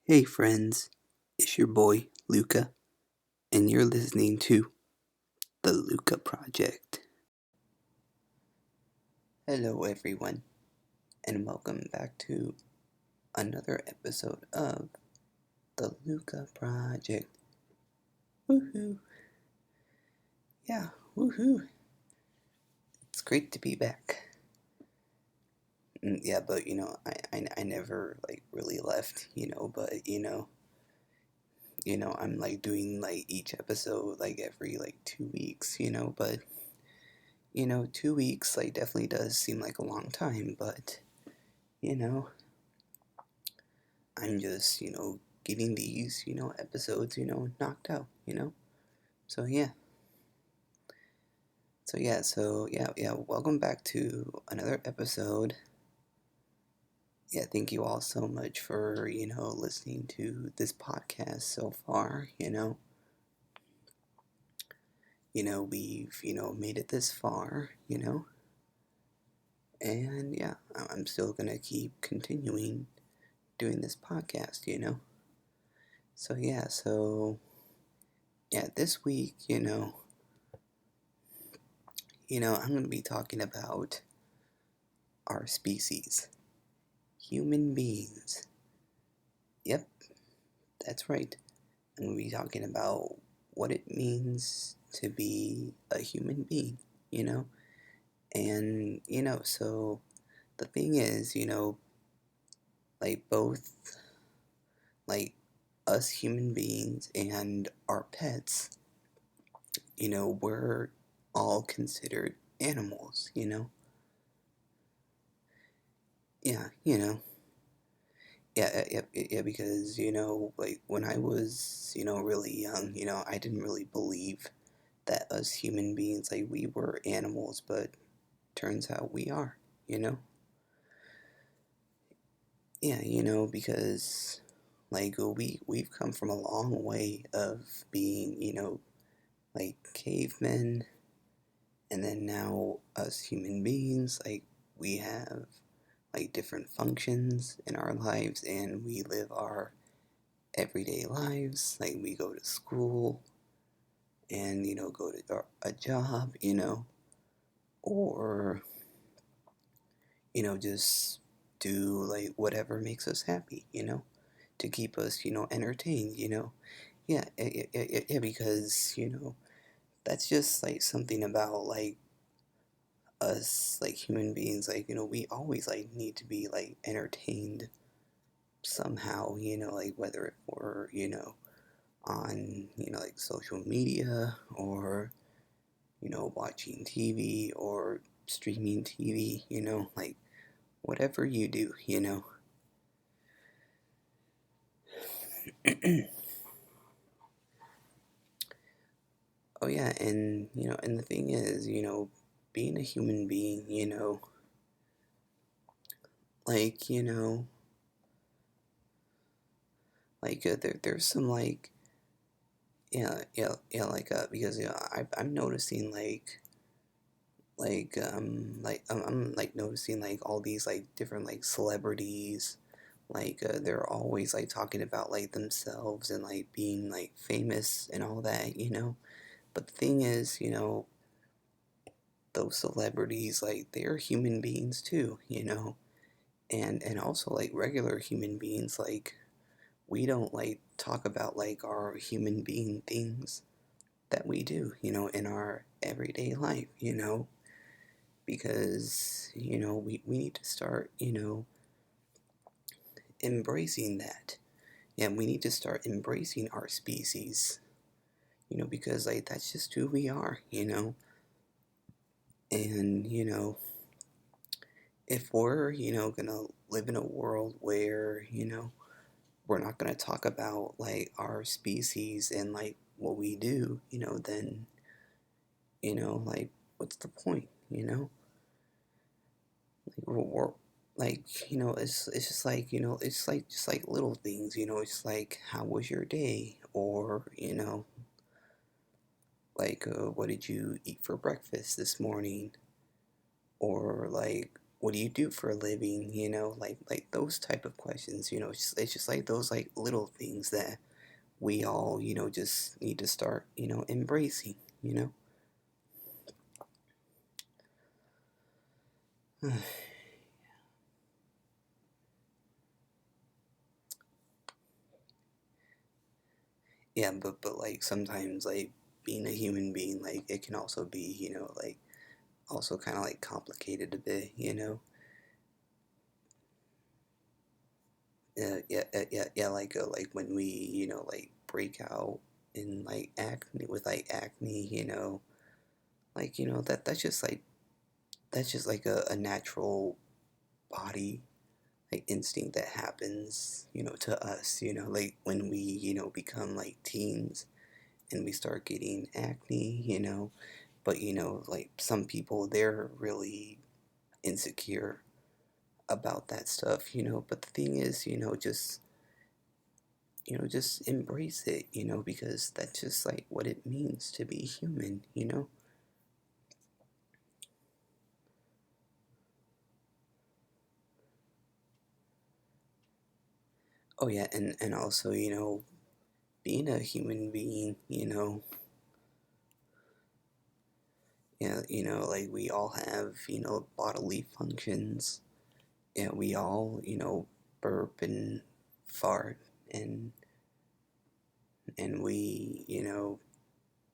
Hey friends, it's your boy LUCA, and you're listening to the LUCA Project. Hello everyone, and welcome back to another episode of the LUCA Project. Woohoo! Yeah, woohoo! It's great to be back. Yeah, but I never really left, but I'm doing each episode every 2 weeks, but 2 weeks definitely does seem like a long time, but you know, I'm just getting these episodes knocked out, So yeah, so yeah. Welcome back to another episode. Yeah, thank you all so much for listening to this podcast so far. We've made it this far. And yeah, I'm still gonna keep continuing doing this podcast. So this week, I'm gonna be talking about our species, human beings. Yep, that's right. I'm gonna be talking about what it means to be a human being, you know? And, so the thing is, both, like, us human beings and our pets, we're all considered animals, Yeah, yeah, because, when I was, really young, I didn't really believe that us human beings, we were animals, but turns out we are, you know? Yeah, because, we've come from a long way of being, cavemen, and then now us human beings, we have, different functions in our lives, and we live our everyday lives, we go to school, and go to a job, or just do whatever makes us happy, to keep us entertained, yeah, because that's just something about us human beings, we always need to be entertained somehow, whether it were on social media, or watching TV, or streaming TV, whatever you do, Oh yeah, and and the thing is, being a human being, like you know, there's some because I'm noticing I'm noticing all these different celebrities, they're always talking about themselves, and being famous and all that, But the thing is, those celebrities, they're human beings too, and also regular human beings, we don't talk about our human being things that we do, in our everyday life, because we need to start, embracing that. Yeah, we need to start embracing our species, because that's just who we are, and if we're gonna live in a world where we're not gonna talk about our species and what we do, then what's the point, we're it's just it's just little things, it's how was your day, or what did you eat for breakfast this morning, or what do you do for a living? Like those type of questions. It's just like those like little things that we all just need to start embracing. Yeah, but like sometimes like being a human being, like it can also be like also kind of like complicated a bit. Yeah, like when we like break out in like acne with like acne, like that's just like a natural body like instinct that happens to us, like when we become like teens and we start getting acne, but like some people, they're really insecure about that stuff, but the thing is, just embrace it, because that's just like what it means to be human. Oh yeah, and also, being a human being, yeah, like we all have, bodily functions. Yeah, we all, burp and fart and we,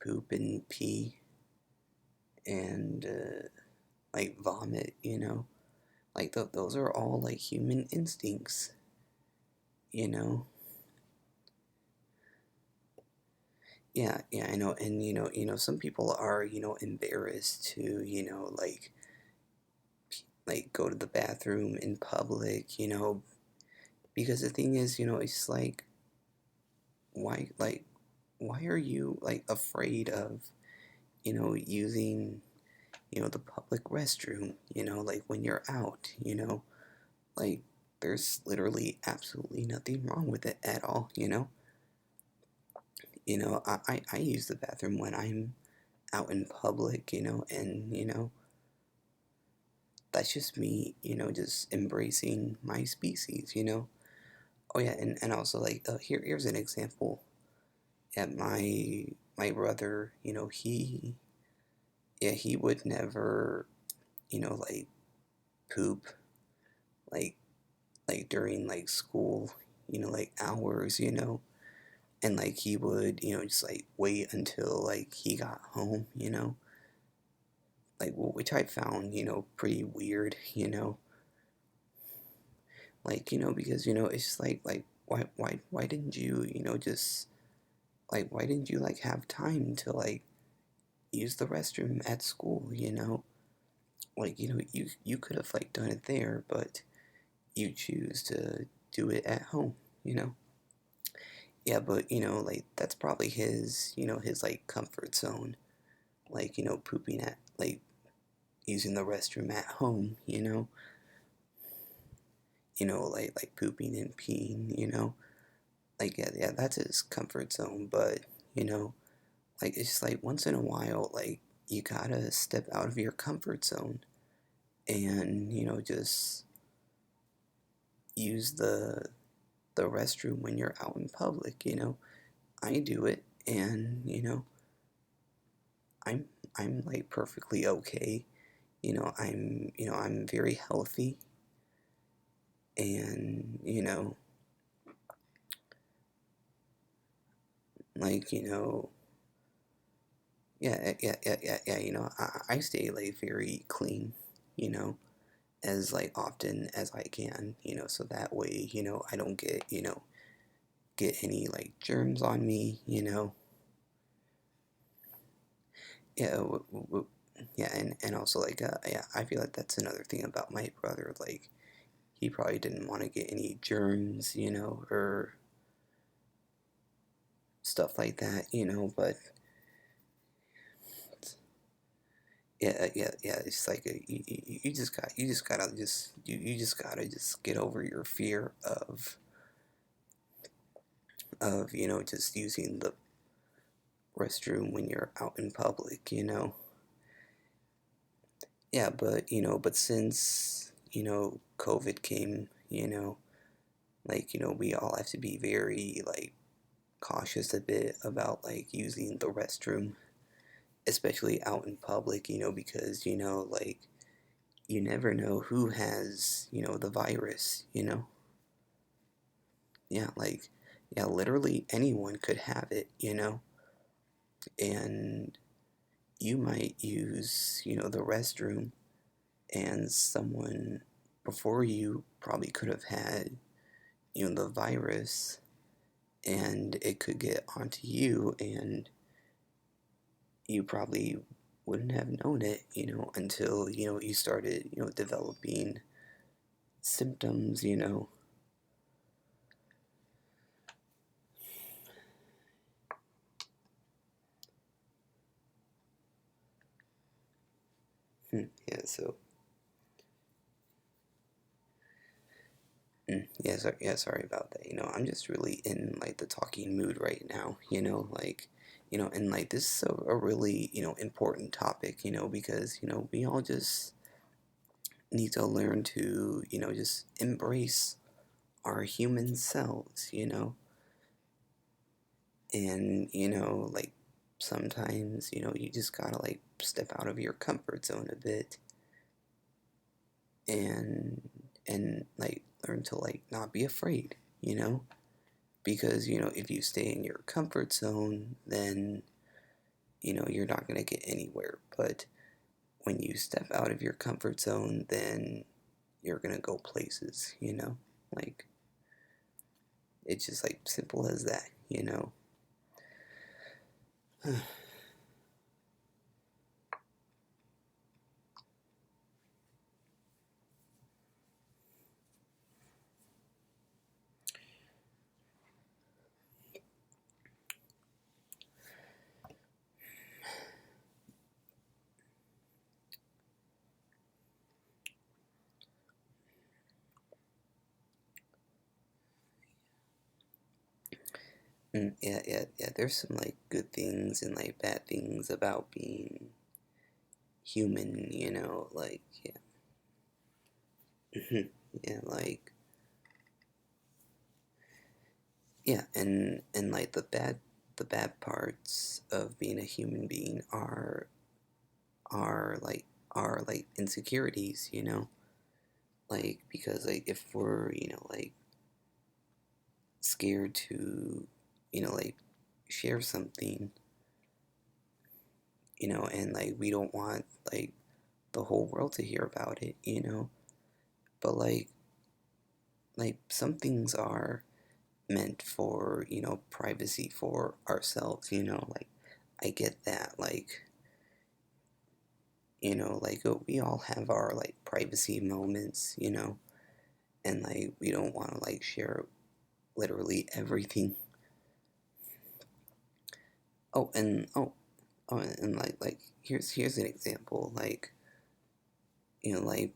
poop and pee and like vomit, like those are all like human instincts, you know. Yeah, I know, and some people are, embarrassed to, like go to the bathroom in public, because the thing is, it's like why like why are you like afraid of, using, the public restroom, like when you're out, like there's literally absolutely nothing wrong with it at all, I use the bathroom when I'm out in public, and that's just me, just embracing my species, Oh yeah, and also like here's an example. Yeah, my brother, he would never, like poop like during like school, like hours, and like he would, just like wait until like he got home, like which I found, pretty weird, like because it's just like why didn't you just like why didn't you like have time to like use the restroom at school, like you could have like done it there, but you choose to do it at home, you know. Yeah, but like that's probably his his like comfort zone, like pooping at like using the restroom at home, like pooping and peeing, like yeah, that's his comfort zone. But you know like it's just like once in a while, like you gotta step out of your comfort zone and just use the restroom when you're out in public. I do it, and i'm I'm like perfectly okay. I'm very healthy, and like yeah, I stay like very clean, you know as like often as I can, so that way, I don't get any like germs on me, Yeah, yeah, and also like yeah, I feel like that's another thing about my brother. Like he probably didn't want to get any germs, or stuff like that, But yeah. It's like you just gotta just get over your fear of just using the restroom when you're out in public. Yeah, but since COVID came, we all have to be very, cautious a bit about, using the restroom, especially out in public, because, you never know who has, the virus, Yeah, yeah, literally anyone could have it, and you might use, the restroom, and someone before you probably could have had, the virus, and it could get onto you, and you probably wouldn't have known it, until, you started, developing symptoms. Yeah, so, yeah, sorry about that. I'm just really in, the talking mood right now, and, this is a really, important topic, because, we all just need to learn to, just embrace our human selves, and, sometimes, you just gotta, step out of your comfort zone a bit, and, learn to, not be afraid, because, if you stay in your comfort zone, then, you're not gonna get anywhere, but when you step out of your comfort zone, then you're gonna go places, like, it's just, simple as that, yeah, there's some, good things and, bad things about being human, yeah. Yeah, yeah, and the bad parts of being a human being are like insecurities, because if we're, scared to, share something, and we don't want the whole world to hear about it, but some things are meant for, privacy for ourselves, I get that, we all have our privacy moments, and we don't want to share literally everything. And here's an example,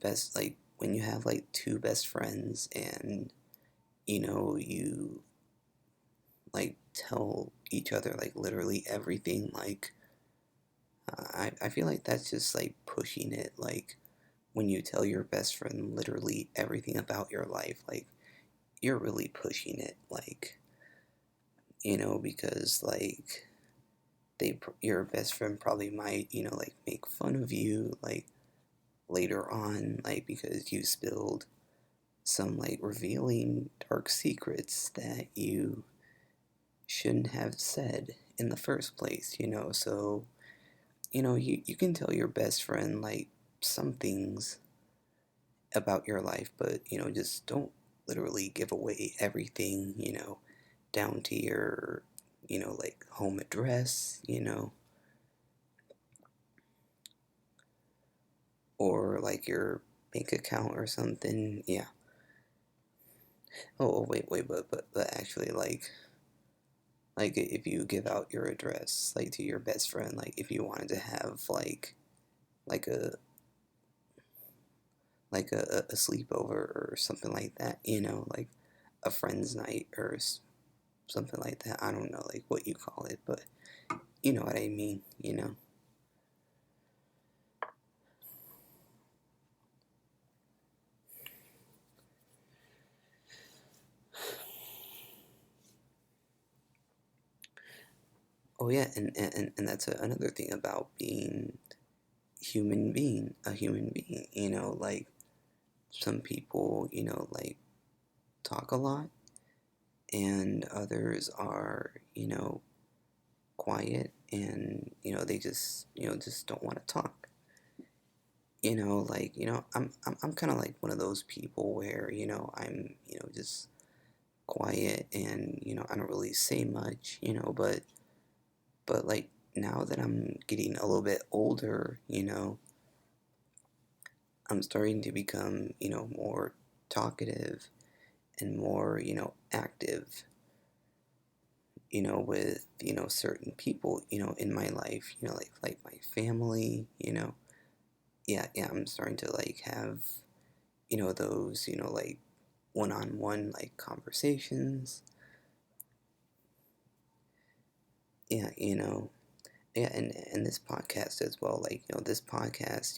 best, when you have two best friends, and you tell each other literally everything, I feel like that's just pushing it, when you tell your best friend literally everything about your life, you're really pushing it, because your best friend probably might, make fun of you, later on, because you spilled some revealing dark secrets that you shouldn't have said in the first place, so you can tell your best friend some things about your life, but just don't literally give away everything, down to your home address, or your bank account or something. Yeah. Oh, wait, but actually, if you give out your address to your best friend, if you wanted to have like a a sleepover or something like that, a friend's night or something like that. I don't know what you call it, but you know what I mean. Oh yeah, and that's another thing about being a human being, like some people, like talk a lot, and others are, quiet, and they just don't want to talk. Like I'm kind of like one of those people where I'm just quiet, and I don't really say much, but like now that I'm getting a little bit older, I'm starting to become more talkative and more active, with certain people in my life, like my family, yeah, I'm starting to like have those like one-on-one like conversations. Yeah, yeah, and this podcast as well, like this podcast,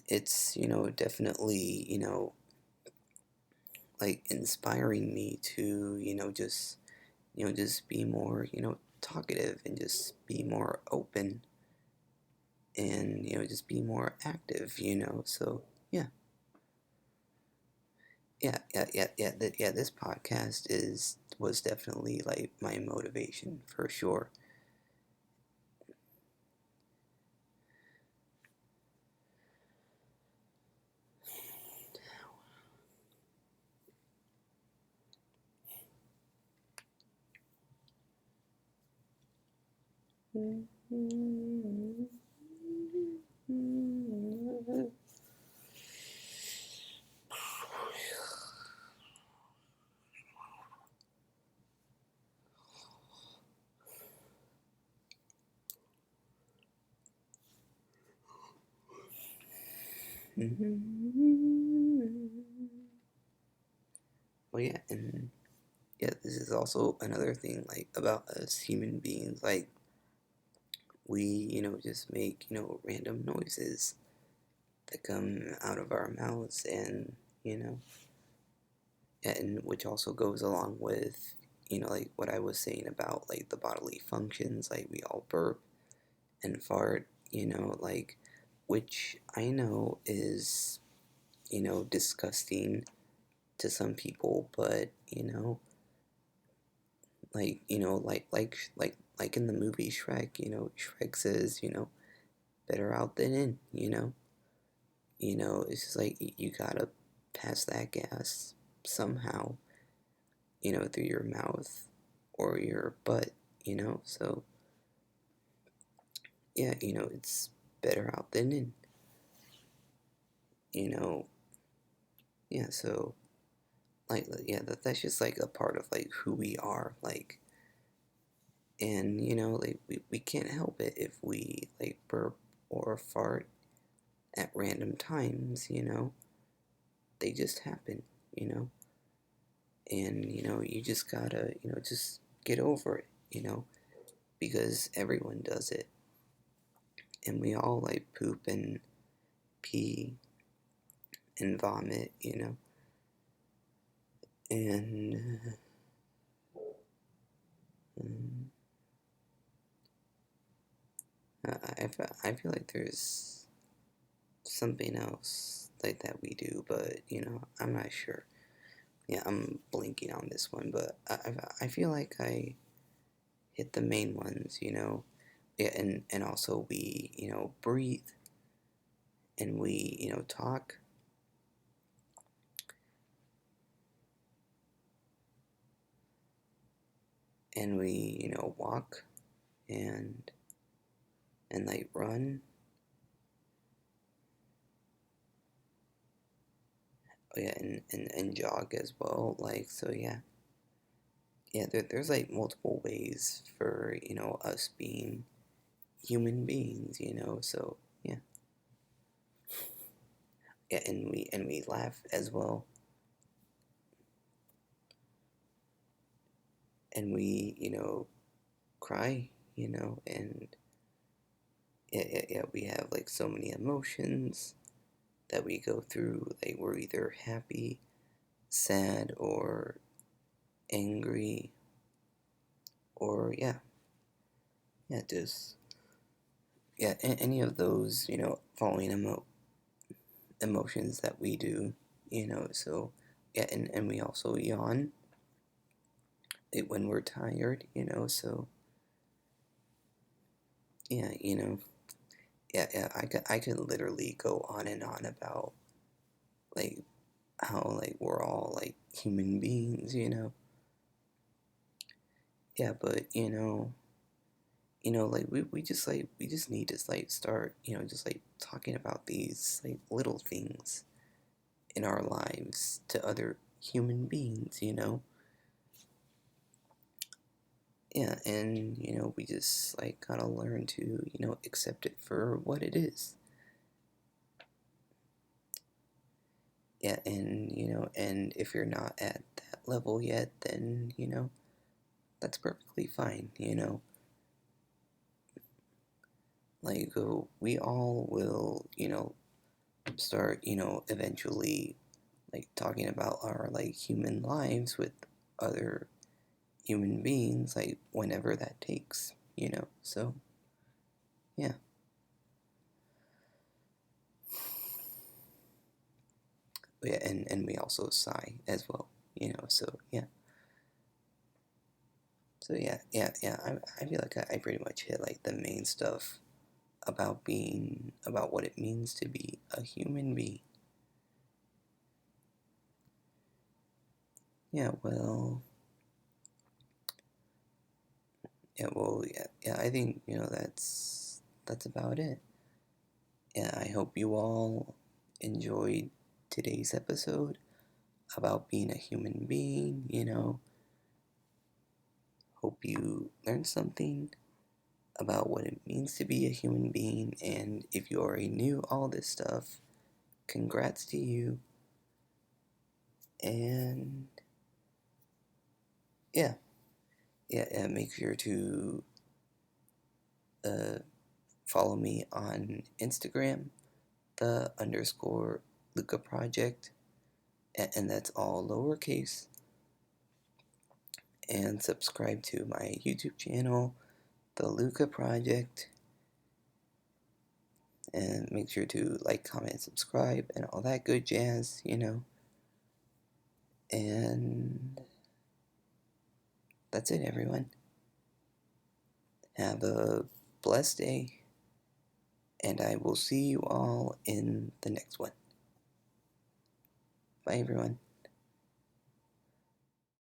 it's definitely like inspiring me to just be more talkative, and just be more open, and just be more active, so yeah, yeah, this podcast is was definitely like my motivation for sure. Well, yeah, and yeah, this is also another thing like about us human beings. Like we, just make random noises that come out of our mouths, and you know, and which also goes along with like what I was saying about like the bodily functions. Like we all burp and fart, like, which I know is disgusting to some people, but like in the movie Shrek, Shrek says, better out than in, it's just like you gotta pass that gas somehow, through your mouth or your butt, so yeah, it's better out than in, you know, yeah, so like yeah, that's just like a part of like who we are, like, and like we can't help it if we like burp or fart at random times, they just happen, you know, and you just gotta just get over it, because everyone does it, and we all like poop and pee and vomit, and um, I feel like there's something else like that we do, but I'm not sure. Yeah, I'm blinking on this one, but I feel like I hit the main ones, yeah, and also we breathe, and we talk, and we walk, and like run, oh, yeah, and jog as well, like, so yeah, yeah, there's like multiple ways for us being human beings, so yeah, yeah, and we laugh as well, and we cry, and yeah, we have like so many emotions that we go through. Like we're either happy, sad, or angry, or just any of those, following emotions that we do, so and we also yawn when we're tired, so yeah, I could literally go on and on about like how like we're all like human beings, but like we just need to like start, just like talking about these like little things in our lives to other human beings, and we just like gotta learn to accept it for what it is. And and if you're not at that level yet, then that's perfectly fine, like we all will start eventually like talking about our like human lives with other human beings, like whenever that takes, so yeah. And we also sigh as well, so I feel like I pretty much hit like the main stuff about what it means to be a human being. Yeah, well, I think that's about it. Yeah, I hope you all enjoyed today's episode about being a human being, hope you learned something about what it means to be a human being, and if you already knew all this stuff, congrats to you. And yeah, make sure to uh, follow me on Instagram, the underscore LUCA project, and that's all lowercase. And subscribe to my YouTube channel, the LUCA project, and make sure to like, comment, subscribe, and all that good jazz, And that's it, everyone. Have a blessed day, and I will see you all in the next one. Bye, everyone.